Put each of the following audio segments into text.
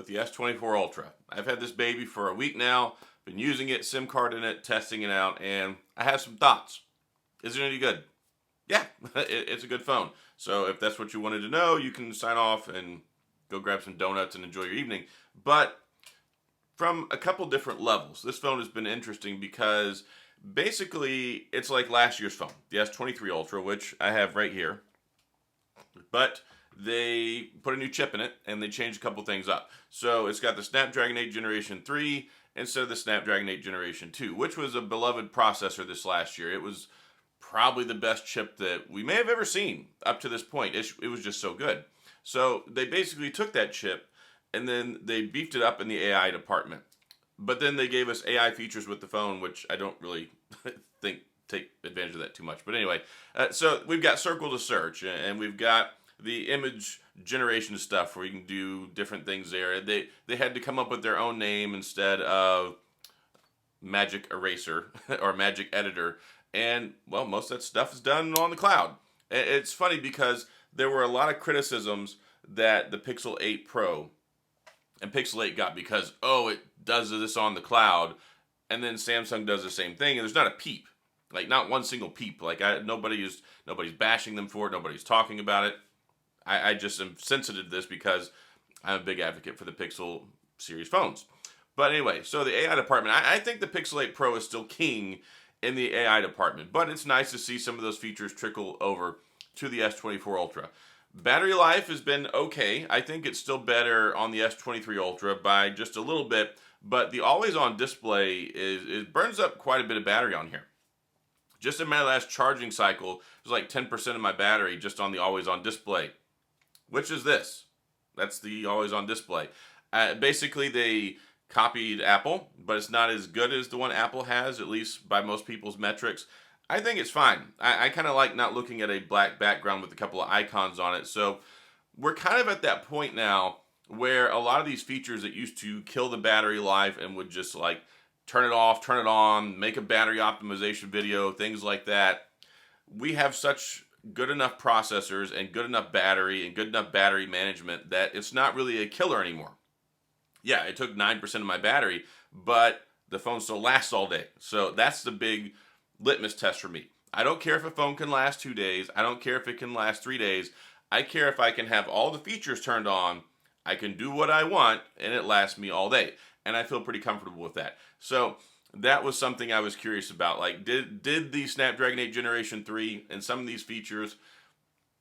with the S24 Ultra. I've had this baby for a week now, been using it, SIM card in it, testing it out, and I have some thoughts. Is it any good? Yeah, it's a good phone. So if that's what you wanted to know, you can sign off and go grab some donuts and enjoy your evening. But from a couple different levels, this phone has been interesting because basically it's like last year's phone, the S23 Ultra, which I have right here. But they put a new chip in it and they changed a couple things up. So it's got the Snapdragon 8 Generation 3 instead of the Snapdragon 8 Generation 2, which was a beloved processor this last year. It was probably the best chip that we may have ever seen up to this point. It was just so good. So they basically took that chip and then they beefed it up in the AI department. But then they gave us AI features with the phone, which I don't really think take advantage of that too much. But anyway, so we've got circle to search, and we've got the image generation stuff where you can do different things there. They had to come up with their own name instead of Magic Eraser or Magic Editor. And, well, most of that stuff is done on the cloud. It's funny because there were a lot of criticisms that the Pixel 8 Pro and Pixel 8 got because, oh, it does this on the cloud, and then Samsung does the same thing, and there's not a peep. Like, not one single peep. Like, nobody's bashing them for it. Nobody's talking about it. I just am sensitive to this because I'm a big advocate for the Pixel series phones. But anyway, so the AI department, I think the Pixel 8 Pro is still king in the AI department, but it's nice to see some of those features trickle over to the S24 Ultra. Battery life has been okay. I think it's still better on the S23 Ultra by just a little bit, but the always-on display it burns up quite a bit of battery on here. Just in my last charging cycle, it was like 10% of my battery just on the always-on display. Which is this? That's the always-on display. Basically, they copied Apple, but it's not as good as the one Apple has, at least by most people's metrics. I think it's fine. I kind of like not looking at a black background with a couple of icons on it. So we're kind of at that point now where a lot of these features that used to kill the battery life and would just like turn it off, turn it on, make a battery optimization video, things like that. We have such good enough processors and good enough battery and good enough battery management that it's not really a killer anymore. Yeah, it took 9% of my battery, but the phone still lasts all day. So that's the big litmus test for me. I don't care if a phone can last 2 days. I don't care if it can last 3 days. I care if I can have all the features turned on, I can do what I want, and it lasts me all day. And I feel pretty comfortable with that. So that was something I was curious about. Like, did the Snapdragon 8 Generation 3 and some of these features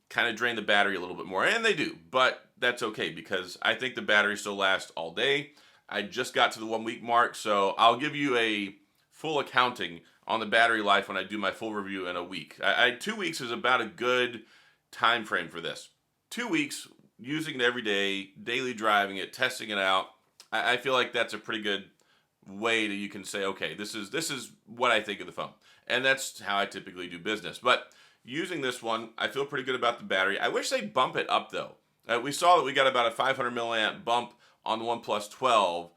kind of drain the battery a little bit more? And they do, but that's okay because I think the battery still lasts all day. I just got to the 1 week mark, so I'll give you a full accounting on the battery life when I do my full review in a week. 2 weeks is about a good time frame for this. 2 weeks using it every day, daily driving it, testing it out. I feel like that's a pretty good way that you can say, okay, this is what I think of the phone. And that's how I typically do business. But using this one, I feel pretty good about the battery. I wish they'd bump it up though. We saw that we got about a 500 milliamp bump on the OnePlus 12.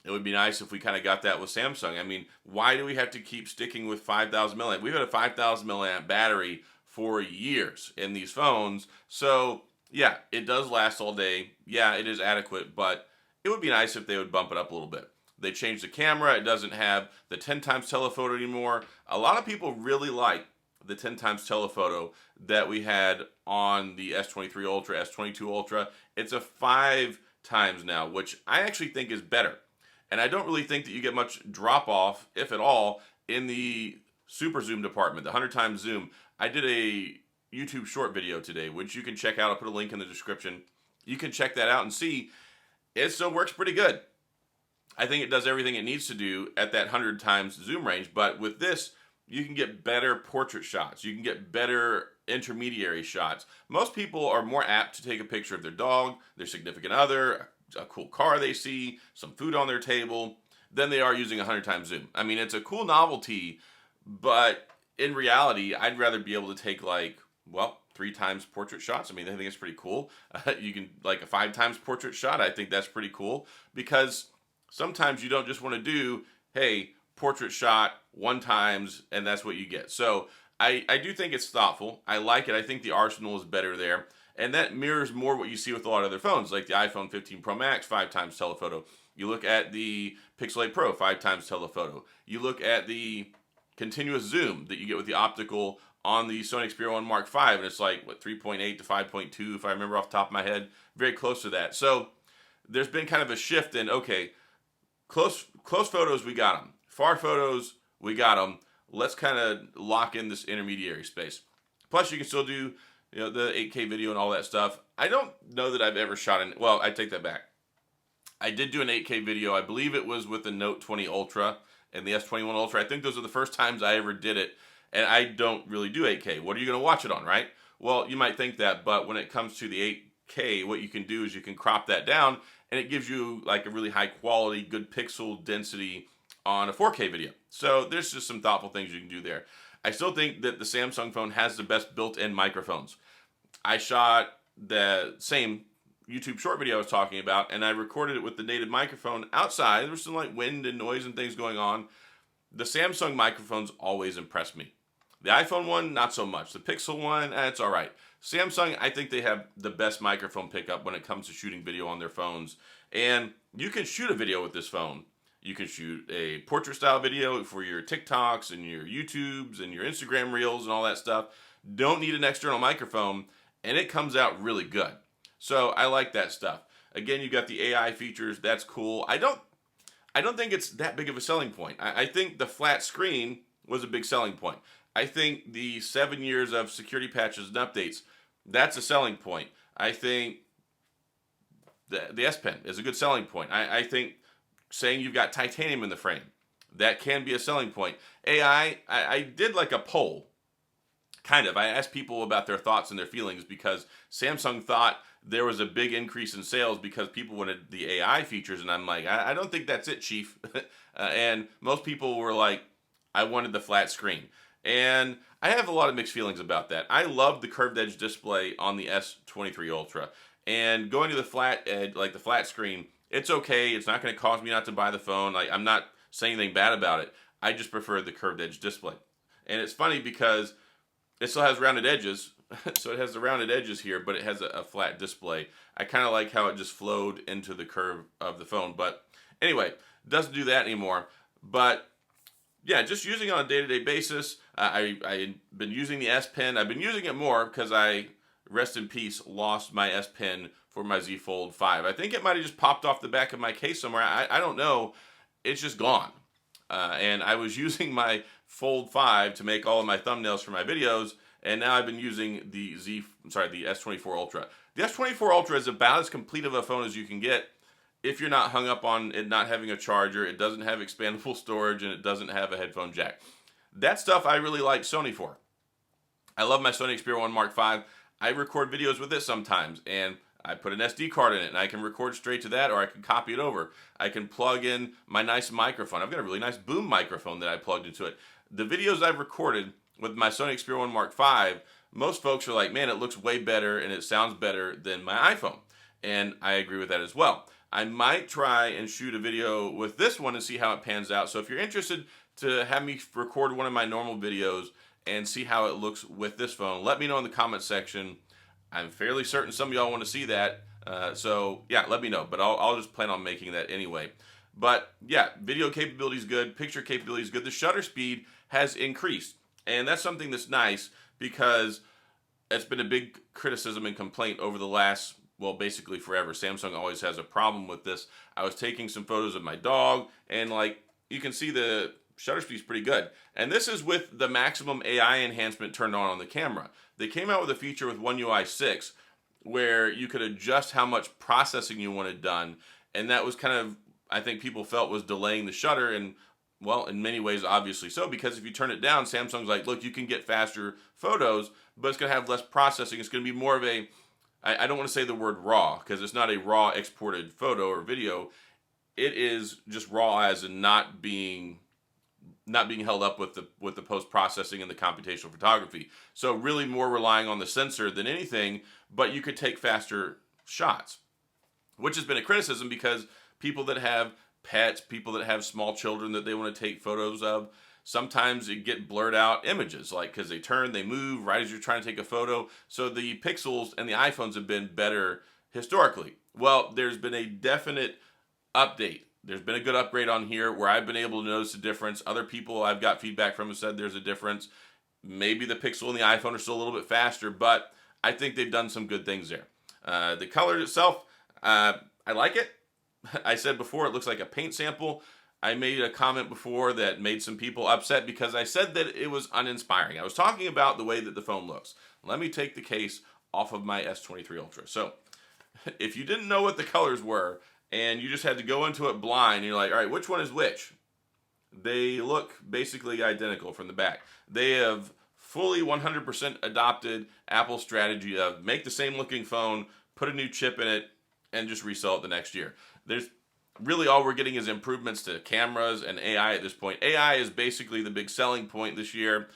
It would be nice if we kind of got that with Samsung. I mean, why do we have to keep sticking with 5,000 milliamp? We've had a 5,000 milliamp battery for years in these phones. So yeah, it does last all day. Yeah, it is adequate, but it would be nice if they would bump it up a little bit. They changed the camera. It doesn't have the 10 times telephoto anymore. A lot of people really like the 10 times telephoto that we had on the S23 Ultra, S22 Ultra. It's a 5 times now, which I actually think is better. And I don't really think that you get much drop off, if at all, in the super zoom department, the 100 times zoom. I did a YouTube short video today, which you can check out. I'll put a link in the description. You can check that out and see it still works pretty good. I think it does everything it needs to do at that 100 times zoom range, but with this, you can get better portrait shots. You can get better intermediary shots. Most people are more apt to take a picture of their dog, their significant other, a cool car they see, some food on their table, than they are using 100 times zoom. I mean, it's a cool novelty, but in reality, I'd rather be able to take 3 times portrait shots. I mean, I think it's pretty cool. You can, like a 5 times portrait shot, I think that's pretty cool because sometimes you don't just want to do, hey, portrait shot 1 times and that's what you get. So I do think it's thoughtful. I like it. I think the arsenal is better there. And that mirrors more what you see with a lot of other phones, like the iPhone 15 Pro Max, 5 times telephoto. You look at the Pixel 8 Pro, 5 times telephoto. You look at the continuous zoom that you get with the optical on the Sony Xperia 1 Mark V, and it's like, what, 3.8 to 5.2, if I remember off the top of my head, very close to that. So there's been kind of a shift in, okay, close photos, we got them. Far photos, we got them. Let's kind of lock in this intermediary space. Plus, you can still do, the 8K video and all that stuff. I don't know that I've ever shot well, I take that back. I did do an 8K video. I believe it was with the Note 20 Ultra and the S21 Ultra. I think those are the first times I ever did it, and I don't really do 8K. What are you going to watch it on, right? Well, you might think that, but when it comes to the 8K, what you can do is you can crop that down, and it gives you like a really high quality, good pixel density on a 4K video. So there's just some thoughtful things you can do there. I still think that the Samsung phone has the best built-in microphones. I shot the same YouTube short video I was talking about, and I recorded it with the native microphone outside. There was some like wind and noise and things going on. The Samsung microphones always impress me. The iPhone one, not so much. The Pixel one, it's all right. Samsung, I think they have the best microphone pickup when it comes to shooting video on their phones. And you can shoot a video with this phone. You can shoot a portrait style video for your TikToks and your YouTubes and your Instagram Reels and all that stuff. Don't need an external microphone, and it comes out really good. So I like that stuff. Again, you got the AI features. That's cool. I don't think it's that big of a selling point. I think the flat screen was a big selling point. I think the 7 years of security patches and updates, that's a selling point. I think the S Pen is a good selling point. I think saying you've got titanium in the frame, that can be a selling point. AI, I did like a poll. Kind of. I asked people about their thoughts and their feelings because Samsung thought there was a big increase in sales because people wanted the AI features, and I'm like, I don't think that's it, Chief. And most people were like, I wanted the flat screen. And I have a lot of mixed feelings about that. I love the curved edge display on the S23 Ultra. And going to the flat edge, like the flat screen, it's okay. It's not going to cause me not to buy the phone. Like, I'm not saying anything bad about it. I just prefer the curved edge display. And it's funny because it still has rounded edges, so it has the rounded edges here, but it has a flat display. I kind of like how it just flowed into the curve of the phone, but anyway, doesn't do that anymore. But yeah, just using it on a day-to-day basis. I've been using the S Pen. I've been using it more because I, rest in peace, lost my S Pen for my Z Fold 5. I think it might have just popped off the back of my case somewhere. I don't know. It's just gone. And I was using my Fold 5 to make all of my thumbnails for my videos, and now I've been using the S24 Ultra. The S24 Ultra is about as complete of a phone as you can get if you're not hung up on it not having a charger, it doesn't have expandable storage, and it doesn't have a headphone jack. That stuff I really like Sony for. I love my Sony Xperia 1 Mark V. I record videos with it sometimes, and I put an SD card in it, and I can record straight to that, or I can copy it over. I can plug in my nice microphone. I've got a really nice boom microphone that I plugged into it. The videos I've recorded with my Sony Xperia 1 Mark V, most folks are like, man, it looks way better, and it sounds better than my iPhone. And I agree with that as well. I might try and shoot a video with this one and see how it pans out. So if you're interested to have me record one of my normal videos and see how it looks with this phone, let me know in the comments section. I'm fairly certain some of y'all want to see that. So yeah, let me know. But I'll just plan on making that anyway. But yeah, video capability is good. Picture capability is good. The shutter speed has increased. And that's something that's nice because it's been a big criticism and complaint over the last, well, basically forever. Samsung always has a problem with this. I was taking some photos of my dog, and like, you can see the shutter speed's pretty good. And this is with the maximum AI enhancement turned on the camera. They came out with a feature with One UI 6 where you could adjust how much processing you wanted done, and that was kind of, I think people felt was delaying the shutter, and well, in many ways, obviously so, because if you turn it down, Samsung's like, look, you can get faster photos, but it's going to have less processing. It's going to be more of a, I don't want to say the word raw, because it's not a raw exported photo or video. It is just raw as in not being held up with the post-processing and the computational photography. So really more relying on the sensor than anything, but you could take faster shots, which has been a criticism because people that have pets, people that have small children that they want to take photos of, Sometimes it get blurred out images, like because they turn, they move right as you're trying to take a photo. So the pixels and the iPhones have been better historically. Well, there's been a definite update. There's been a good upgrade on here where I've been able to notice a difference. Other people I've got feedback from have said there's a difference. Maybe the Pixel and the iPhone are still a little bit faster, but I think they've done some good things there. The color itself, I like it. I said before, it looks like a paint sample. I made a comment before that made some people upset because I said that it was uninspiring. I was talking about the way that the phone looks. Let me take the case off of my S23 Ultra. So if you didn't know what the colors were and you just had to go into it blind and you're like, all right, which one is which? They look basically identical from the back. They have fully 100% adopted Apple's strategy of make the same looking phone, put a new chip in it, and just resell it the next year. There's really all we're getting is improvements to cameras and AI at this point. AI is basically the big selling point this year.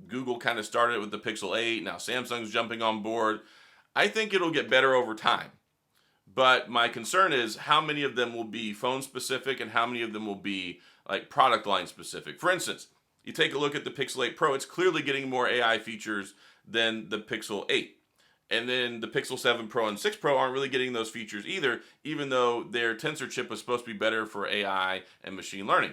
Google kind of started with the Pixel 8. Now Samsung's jumping on board. I think it'll get better over time. But my concern is how many of them will be phone specific and how many of them will be like product line specific. For instance, you take a look at the Pixel 8 Pro, it's clearly getting more AI features than the Pixel 8. And then the Pixel 7 Pro and 6 Pro aren't really getting those features either, even though their Tensor chip was supposed to be better for AI and machine learning.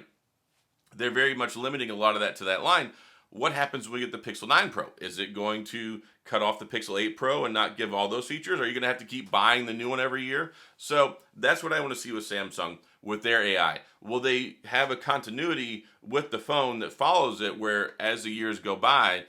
They're very much limiting a lot of that to that line. What happens when we get the Pixel 9 Pro? Is it going to cut off the Pixel 8 Pro and not give all those features? Are you going to have to keep buying the new one every year? So that's what I want to see with Samsung with their AI. Will they have a continuity with the phone that follows it where as the years go by,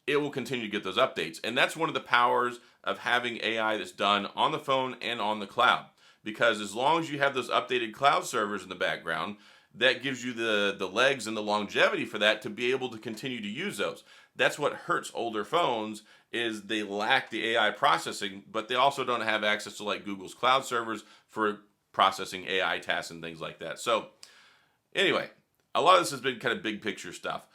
it will continue to get those updates? And that's one of the powers of having AI that's done on the phone and on the cloud. Because as long as you have those updated cloud servers in the background, that gives you the legs and the longevity for that to be able to continue to use those. That's what hurts older phones is they lack the AI processing, but they also don't have access to like Google's cloud servers for processing AI tasks and things like that. So anyway, a lot of this has been kind of big picture stuff.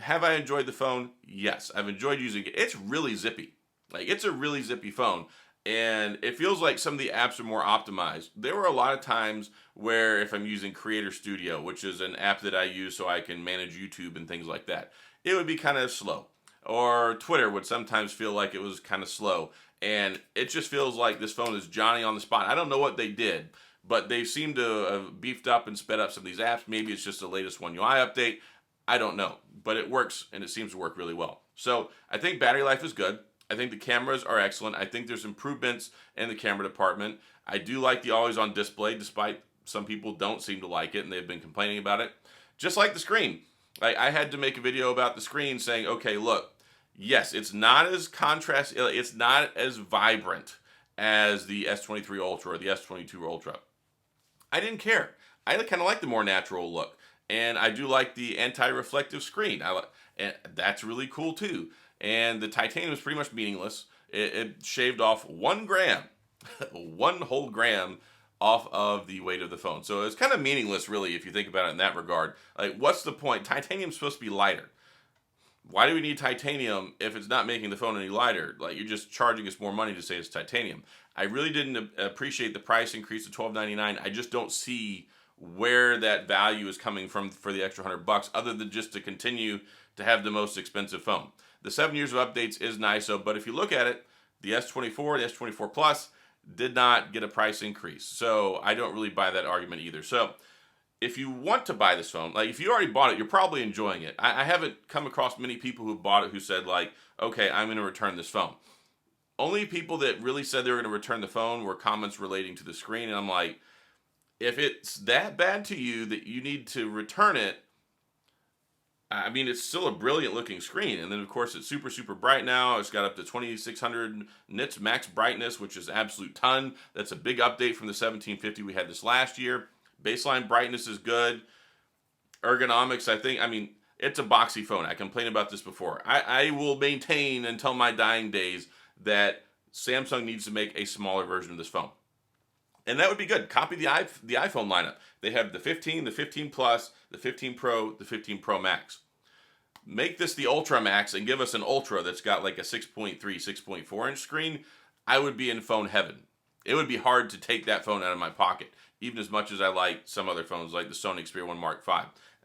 Have I enjoyed the phone? Yes, I've enjoyed using it. It's really zippy. Like it's a really zippy phone. And it feels like some of the apps are more optimized. There were a lot of times where if I'm using Creator Studio, which is an app that I use so I can manage YouTube and things like that, it would be kind of slow. Or Twitter would sometimes feel like it was kind of slow. And it just feels like this phone is Johnny on the spot. I don't know what they did, but they seem to have beefed up and sped up some of these apps. Maybe it's just the latest One UI update. I don't know. But it works, and it seems to work really well. So I think battery life is good. I think the cameras are excellent. I think there's improvements in the camera department. I do like the always-on display, despite some people don't seem to like it, and they've been complaining about it. Just like the screen. I had to make a video about the screen saying, okay, look, yes, it's not as it's not as vibrant as the S23 Ultra or the S22 Ultra. I didn't care. I kind of like the more natural look. And I do like the anti-reflective screen. And that's really cool too. And the titanium is pretty much meaningless. It shaved off 1 gram, 1 whole gram off of the weight of the phone. So it's kind of meaningless, really, if you think about it in that regard. Like, what's the point? Titanium's supposed to be lighter. Why do we need titanium if it's not making the phone any lighter? Like, you're just charging us more money to say it's titanium. I really didn't appreciate the price increase to $12.99. I just don't see where that value is coming from for the extra $100, other than just to continue to have the most expensive phone. The 7 years of updates is nice, but if you look at it, the S24, the S24 Plus did not get a price increase. So I don't really buy that argument either. So if you want to buy this phone, like if you already bought it, you're probably enjoying it. I haven't come across many people who bought it who said like, okay, I'm going to return this phone. Only people that really said they were going to return the phone were comments relating to the screen. And I'm like, if it's that bad to you that you need to return it, I mean, it's still a brilliant looking screen. And then, of course, it's super, super bright now. It's got up to 2600 nits max brightness, which is absolute ton. That's a big update from the 1750 we had this last year. Baseline brightness is good. Ergonomics, I mean, it's a boxy phone. I complained about this before. I will maintain until my dying days that Samsung needs to make a smaller version of this phone. And that would be good. Copy the iPhone lineup. They have the 15, the 15 Plus, the 15 Pro, the 15 Pro Max. Make this the Ultra Max and give us an Ultra that's got like a 6.3, 6.4 inch screen. I would be in phone heaven. It would be hard to take that phone out of my pocket, even as much as I like some other phones like the Sony Xperia 1 Mark V.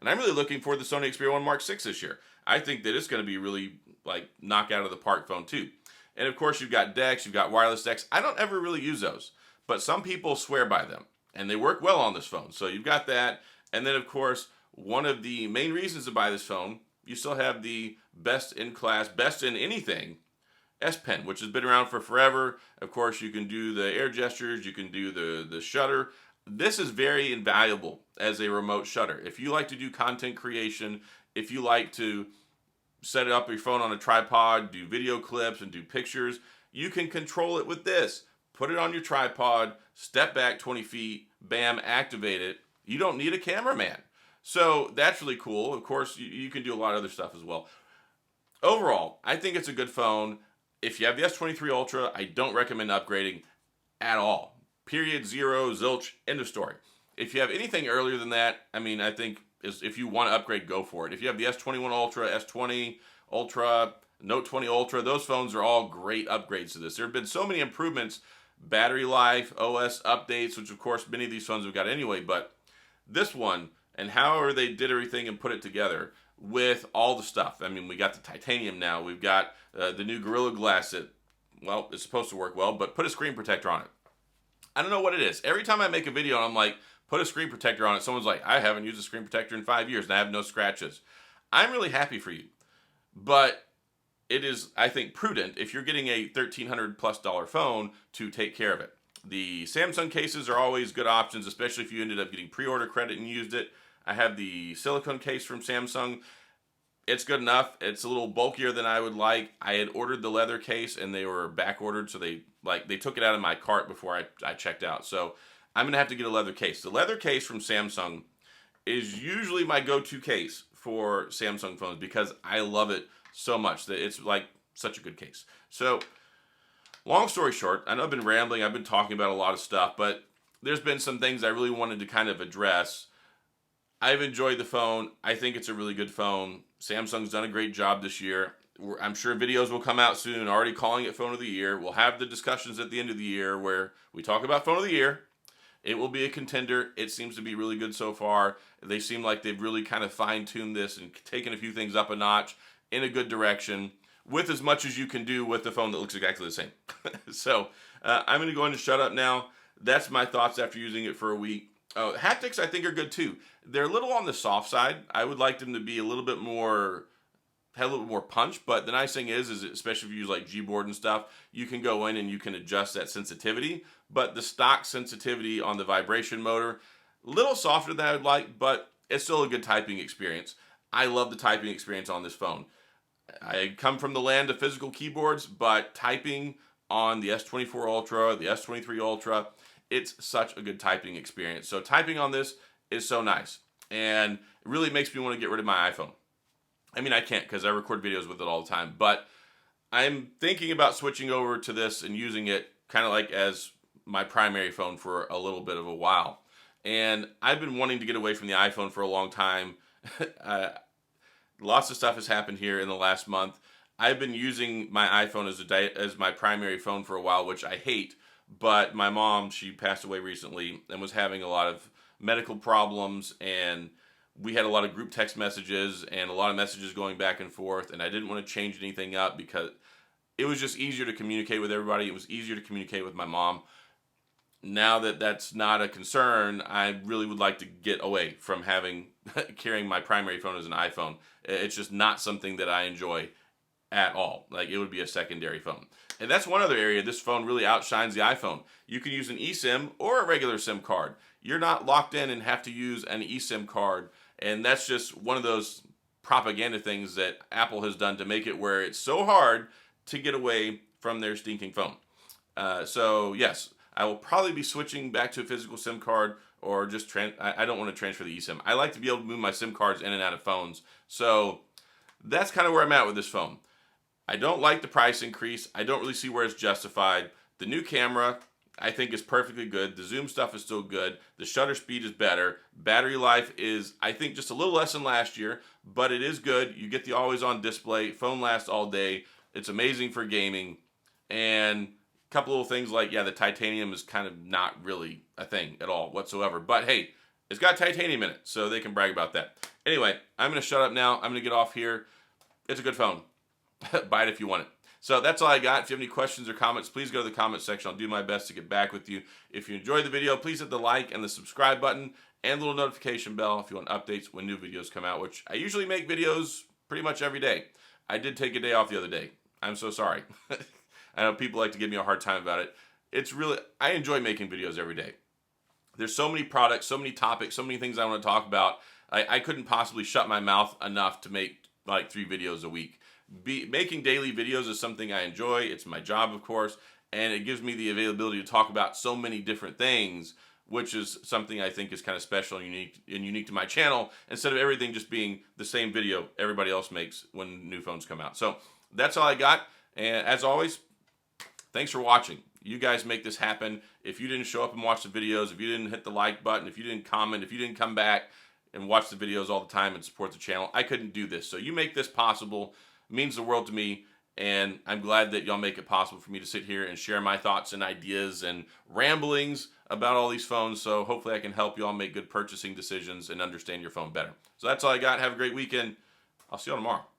And I'm really looking for the Sony Xperia 1 Mark 6 this year. I think that it's going to be really like knock out of the park phone too. And of course, you've got decks, you've got wireless decks. I don't ever really use those, but some people swear by them, and they work well on this phone. So you've got that. And then, of course, one of the main reasons to buy this phone, you still have the best in class, best in anything S Pen, which has been around for forever. Of course, you can do the air gestures, you can do the shutter. This is very invaluable as a remote shutter. If you like to do content creation, if you like to set up your phone on a tripod, do video clips, and do pictures, you can control it with this. Put it on your tripod, step back 20 feet, bam, activate it. You don't need a cameraman. So that's really cool. Of course, you can do a lot of other stuff as well. Overall, I think it's a good phone. If you have the S24 Ultra, I don't recommend upgrading at all. Period, zero, zilch, end of story. If you have anything earlier than that, I mean, I think if you want to upgrade, go for it. If you have the S21 Ultra, S20 Ultra, Note 20 Ultra, those phones are all great upgrades to this. There have been so many improvements, battery life, OS updates, which of course many of these phones have got anyway, but this one, and however they did everything and put it together with all the stuff. I mean, we got the titanium now. We've got the new Gorilla Glass that, well, it's supposed to work well, but put a screen protector on it. I don't know what it is. Every time I make a video and I'm like, put a screen protector on it, someone's like, I haven't used a screen protector in 5 years and I have no scratches. I'm really happy for you. But it is, I think, prudent if you're getting a $1,300+ phone to take care of it. The Samsung cases are always good options, especially if you ended up getting pre-order credit and used it. I have the silicone case from Samsung. It's good enough. It's a little bulkier than I would like. I had ordered the leather case and they were back ordered, so they took it out of my cart before I checked out. So I'm gonna have to get a leather case. The leather case from Samsung is usually my go-to case for Samsung phones because I love it so much that it's like such a good case. So long story short, I know I've been rambling, I've been talking about a lot of stuff, but there's been some things I really wanted to kind of address. I've enjoyed the phone. I think it's a really good phone. Samsung's done a great job this year. I'm sure videos will come out soon, already calling it Phone of the Year. We'll have the discussions at the end of the year where we talk about Phone of the Year. It will be a contender. It seems to be really good so far. They seem like they've really kind of fine-tuned this and taken a few things up a notch in a good direction with as much as you can do with the phone that looks exactly the same. So I'm going to go in and shut up now. That's my thoughts after using it for a week. Haptics I think are good too. They're a little on the soft side. I would like them to be a little bit more, have a little bit more punch, but the nice thing is especially if you use like Gboard and stuff, you can go in and you can adjust that sensitivity. But the stock sensitivity on the vibration motor, a little softer than I would like, but it's still a good typing experience. I love the typing experience on this phone. I come from the land of physical keyboards, but typing on the S24 Ultra, the S23 Ultra, it's such a good typing experience. So typing on this is so nice. And it really makes me want to get rid of my iPhone. I mean, I can't because I record videos with it all the time. But I'm thinking about switching over to this and using it kind of like as my primary phone for a little bit of a while. And I've been wanting to get away from the iPhone for a long time. Lots of stuff has happened here in the last month. I've been using my iPhone as my primary phone for a while, which I hate. But my mom, she passed away recently and was having a lot of medical problems, and we had a lot of group text messages and a lot of messages going back and forth, and I didn't want to change anything up because it was just easier to communicate with everybody. It was easier to communicate with my mom. Now that that's not a concern, I really would like to get away from carrying my primary phone as an iPhone. It's just not something that I enjoy at all. Like, it would be a secondary phone. And that's one other area this phone really outshines the iPhone. You can use an eSIM or a regular SIM card. You're not locked in and have to use an eSIM card. And that's just one of those propaganda things that Apple has done to make it where it's so hard to get away from their stinking phone. So yes, I will probably be switching back to a physical SIM card, or just I don't want to transfer the eSIM. I like to be able to move my SIM cards in and out of phones. So that's kind of where I'm at with this phone. I don't like the price increase. I don't really see where it's justified. The new camera, I think, is perfectly good. The zoom stuff is still good. The shutter speed is better. Battery life is, I think, just a little less than last year, but it is good. You get the always-on display. Phone lasts all day. It's amazing for gaming. And a couple little things like, yeah, the titanium is kind of not really a thing at all whatsoever. But hey, it's got titanium in it, so they can brag about that. Anyway, I'm going to shut up now. I'm going to get off here. It's a good phone. Buy it if you want it. So that's all I got. If you have any questions or comments, please go to the comment section. I'll do my best to get back with you. If you enjoyed the video, please hit the like and the subscribe button and the little notification bell if you want updates when new videos come out, which I usually make videos pretty much every day. I did take a day off the other day. I'm so sorry. I know people like to give me a hard time about it. I enjoy making videos every day. There's so many products, so many topics, so many things I want to talk about. I couldn't possibly shut my mouth enough to make like 3 videos a week. Making daily videos is something I enjoy. It's my job, of course, and it gives me the availability to talk about so many different things, which is something I think is kind of special and unique to my channel, instead of everything just being the same video everybody else makes when new phones come out. So that's all I got, and as always, thanks for watching. You guys make this happen. If you didn't show up and watch the videos, if you didn't hit the like button, if you didn't comment, if you didn't come back and watch the videos all the time and support the channel, I couldn't do this. So you make this possible. It means the world to me, and I'm glad that y'all make it possible for me to sit here and share my thoughts and ideas and ramblings about all these phones. So hopefully I can help y'all make good purchasing decisions and understand your phone better. So that's all I got. Have a great weekend. I'll see y'all tomorrow.